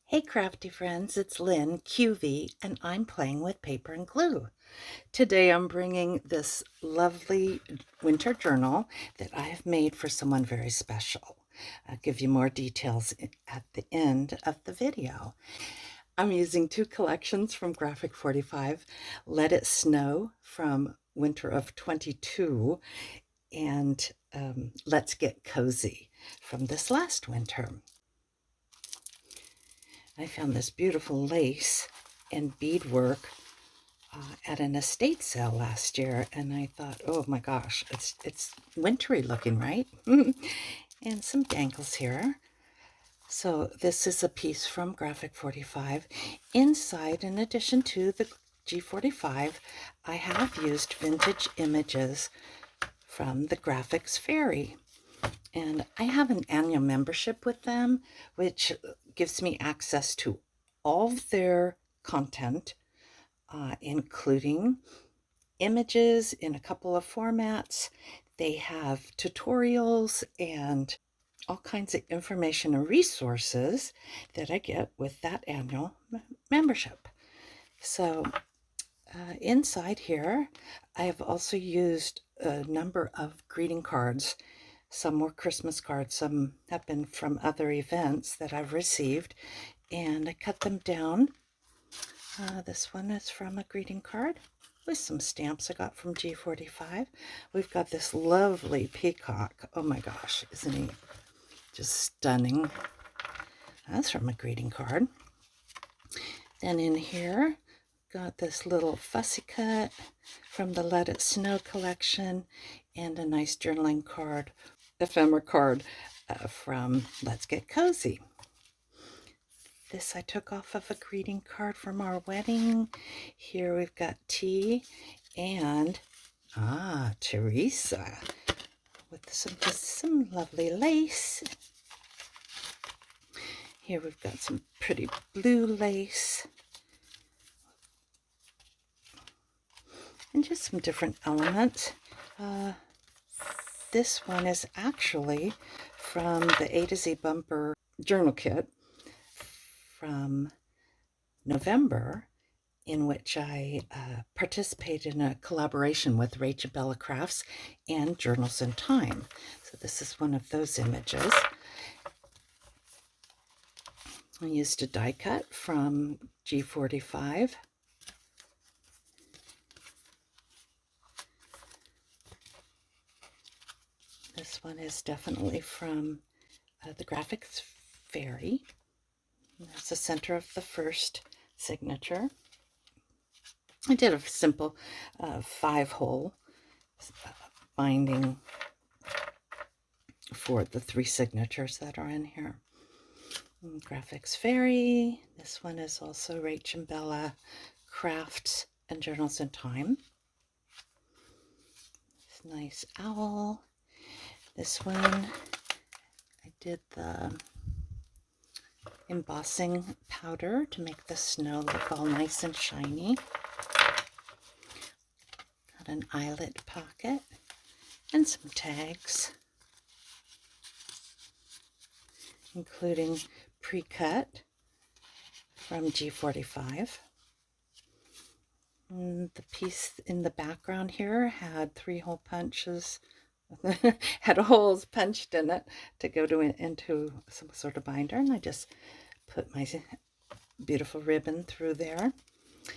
Hey Crafty Friends, it's Lynn, QV, and I'm playing with paper and glue. Today I'm bringing this lovely winter journal that I have made for someone very special. I'll give you more details at the end of the video. I'm using two collections from Graphic 45, Let It Snow from winter of 22, and Let's Get Cozy from this last winter. I found this beautiful lace and beadwork at an estate sale last year, and I thought, oh my gosh, it's wintry looking, right? And some dangles here. So this is a piece from Graphic 45. Inside, in addition to the G45, I have used vintage images from the Graphics Fairy. And I have an annual membership with them, which gives me access to all of their content, including images in a couple of formats. They have tutorials and all kinds of information and resources that I get with that annual membership. So inside here, I have also used a number of greeting cards. Some were Christmas cards, some have been from other events that I've received, and I cut them down. This one is from a greeting card with some stamps I got from G45. We've got this lovely peacock. Oh my gosh, isn't he just stunning? That's from a greeting card. Then in here, got this little fussy cut from the Let It Snow collection, and a nice journaling card, ephemera card from Let's Get Cozy. This I took off of a greeting card from our wedding. Here we've got tea and Teresa with some lovely lace. Here we've got some pretty blue lace and just some different elements. This one is actually from the A to Z bumper journal kit from November, in which I participated in a collaboration with RachandBella Crafts and JournalsInTime. So this is one of those images. I used a die cut from G45. This one is definitely from the Graphics Fairy. That's the center of the first signature. I did a simple 5-hole binding for the 3 signatures that are in here. Graphics Fairy. This one is also RachandBella Crafts and JournalsInTime. This nice owl. This one, I did the embossing powder to make the snow look all nice and shiny. Got an eyelet pocket and some tags, including pre-cut from G45. And the piece in the background here had 3-hole punches, had holes punched in it to go into some sort of binder, and I just put my beautiful ribbon through there,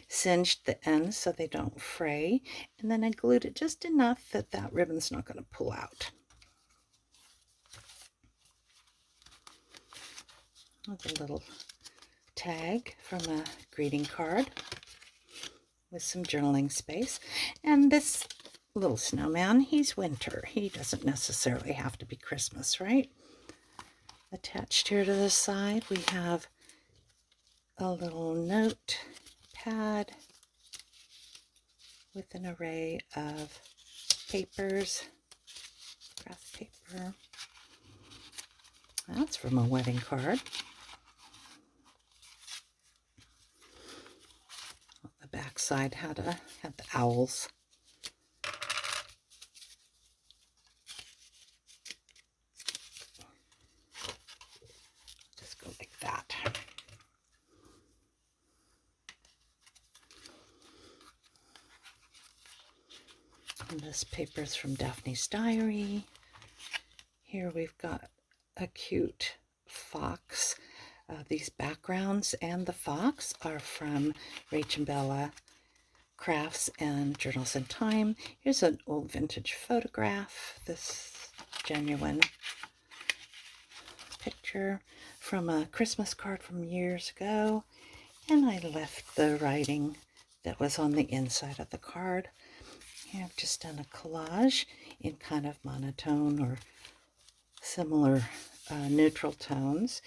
singed the ends so they don't fray, and then I glued it just enough that that ribbon's not going to pull out. With a little tag from a greeting card with some journaling space. And this little snowman, he's winter. He doesn't necessarily have to be Christmas, right? Attached here to the side, we have a little note pad with an array of papers, craft paper. That's from a wedding card. The back side had the owls. Just go like that. And this paper is from Daphne's Diary. Here we've got a cute fox. These backgrounds and the fox are from RachandBella Crafts and JournalsInTime. Here's an old vintage photograph. This genuine picture from a Christmas card from years ago. And I left the writing that was on the inside of the card. Here I've just done a collage in kind of monotone or similar neutral tones.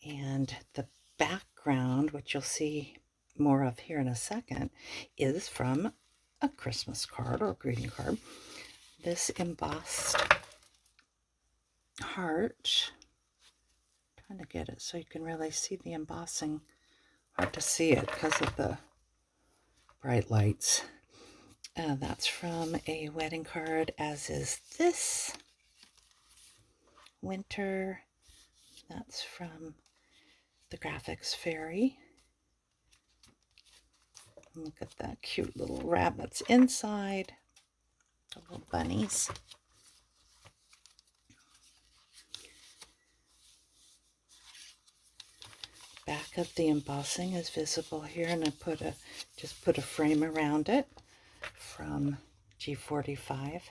And the background, which you'll see more of here in a second, is from a Christmas card or a greeting card. This embossed heart, trying to get it so you can really see the embossing. Hard to see it because of the bright lights. That's from a wedding card, as is this winter. That's from the Graphics Fairy. Look at that cute little rabbits inside, the little bunnies. Back of the embossing is visible here, and I just put a frame around it from G45.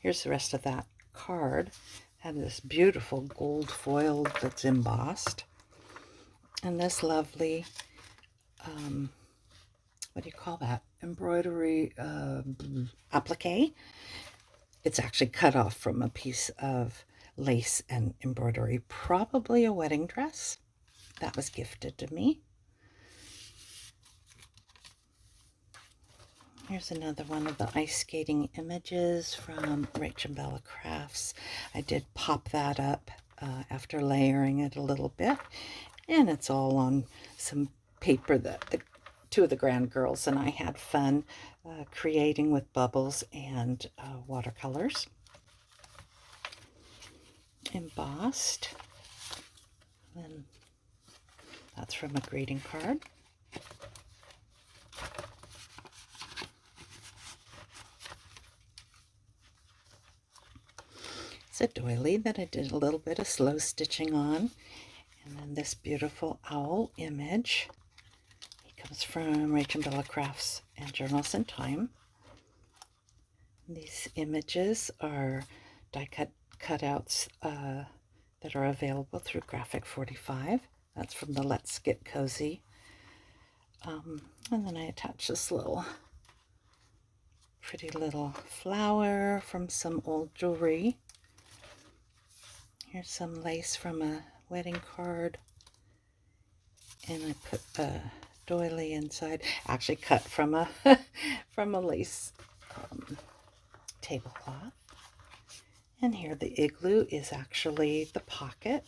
Here's the rest of that card. Had this beautiful gold foil that's embossed, and this lovely what do you call that, embroidery applique. It's actually cut off from a piece of lace and embroidery, probably a wedding dress that was gifted to me. Here's another one of the ice skating images from RachandBella Crafts. I did pop that up after layering it a little bit, and it's all on some paper that two of the grand girls and I had fun creating with bubbles and watercolors. Embossed. And that's from a greeting card. It's a doily that I did a little bit of slow stitching on. And then this beautiful owl image. It comes from RachandBella Crafts and JournalsInTime. These images are die cutouts that are available through Graphic 45. That's from the Let's Get Cozy. And then I attach this pretty little flower from some old jewelry. Here's some lace from a wedding card. And I put a doily inside, actually cut from a from a lace tablecloth. And here the igloo is actually the pocket.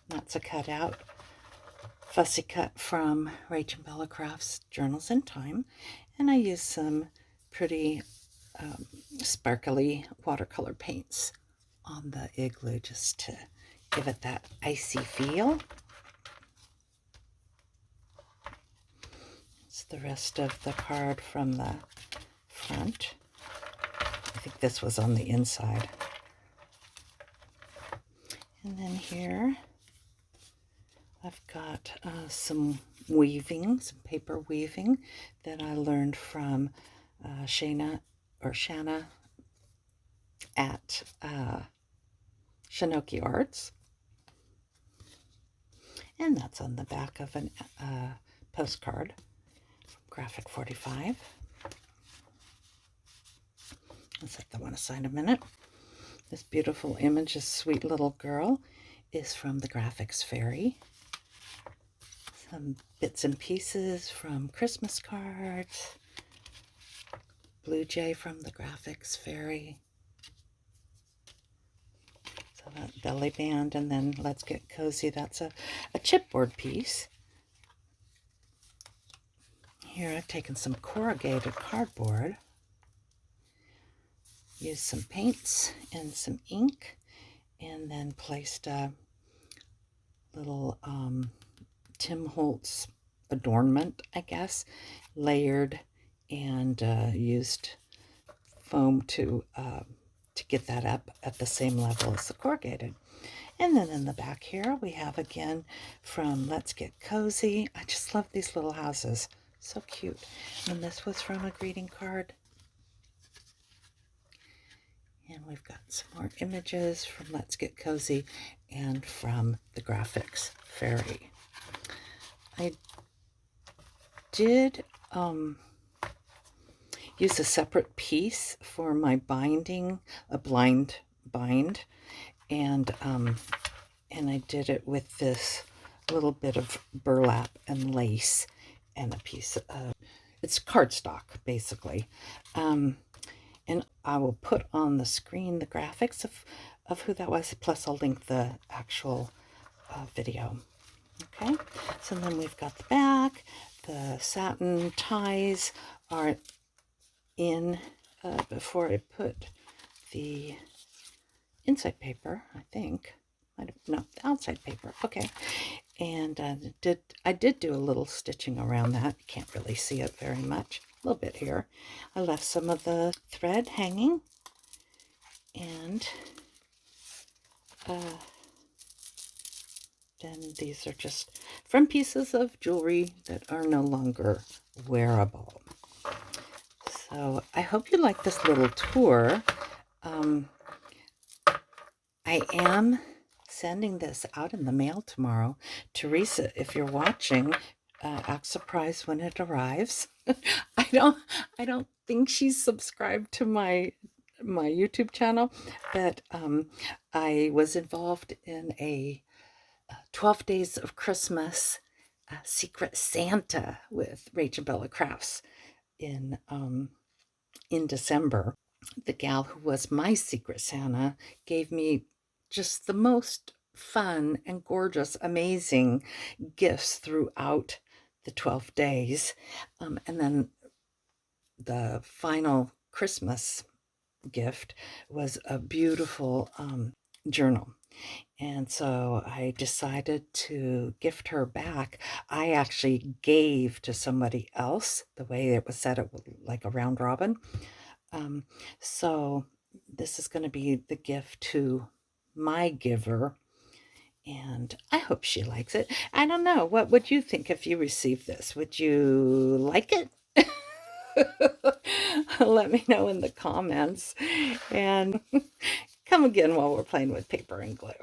That's a cutout, fussy cut from RachandBella Crafts JournalsInTime. And I used some pretty sparkly watercolor paints on the igloo just to give it that icy feel. It's the rest of the card from the front. I think this was on the inside. And then here I've got some weaving, some paper weaving that I learned from Shanna at Shanouki Arts. And that's on the back of a postcard from Graphic 45. I'll set that one aside a minute. This beautiful image, this sweet little girl, is from the Graphics Fairy. Some bits and pieces from Christmas cards. Blue Jay from the Graphics Fairy. So that belly band, and then Let's Get Cozy. That's a chipboard piece. Here I've taken some corrugated cardboard, used some paints and some ink, and then placed a little Tim Holtz adornment, I guess, layered, and used foam to get that up at the same level as the corrugated. And then in the back here, we have again from Let's Get Cozy. I just love these little houses. So cute. And this was from a greeting card. And we've got some more images from Let's Get Cozy and from the Graphics Fairy. I did use a separate piece for my binding, a blind bind, and I did it with this little bit of burlap and lace and a piece of, it's cardstock basically. And I will put on the screen the graphics of who that was, plus I'll link the actual video. Okay, so then we've got the back. The satin ties are in before I put the inside paper, I think. No, the outside paper. Okay, and I did do a little stitching around that. You can't really see it very much. A little bit here. I left some of the thread hanging, and then these are just from pieces of jewelry that are no longer wearable. So I hope you like this little tour. I am sending this out in the mail tomorrow. Teresa, if you're watching, act surprised when it arrives. I don't think she's subscribed to my YouTube channel, but I was involved in a 12 Days of Christmas Secret Santa with RachandBella Crafts in December. The gal who was my Secret Santa gave me just the most fun and gorgeous, amazing gifts throughout the 12 days. And then the final Christmas gift was a beautiful journal. And so I decided to gift her back. I actually gave to somebody else, the way it was set up like a round robin. So this is going to be the gift to my giver, and I hope she likes it. I don't know. What would you think if you received this? Would you like it? Let me know in the comments, and come again while we're playing with paper and glue.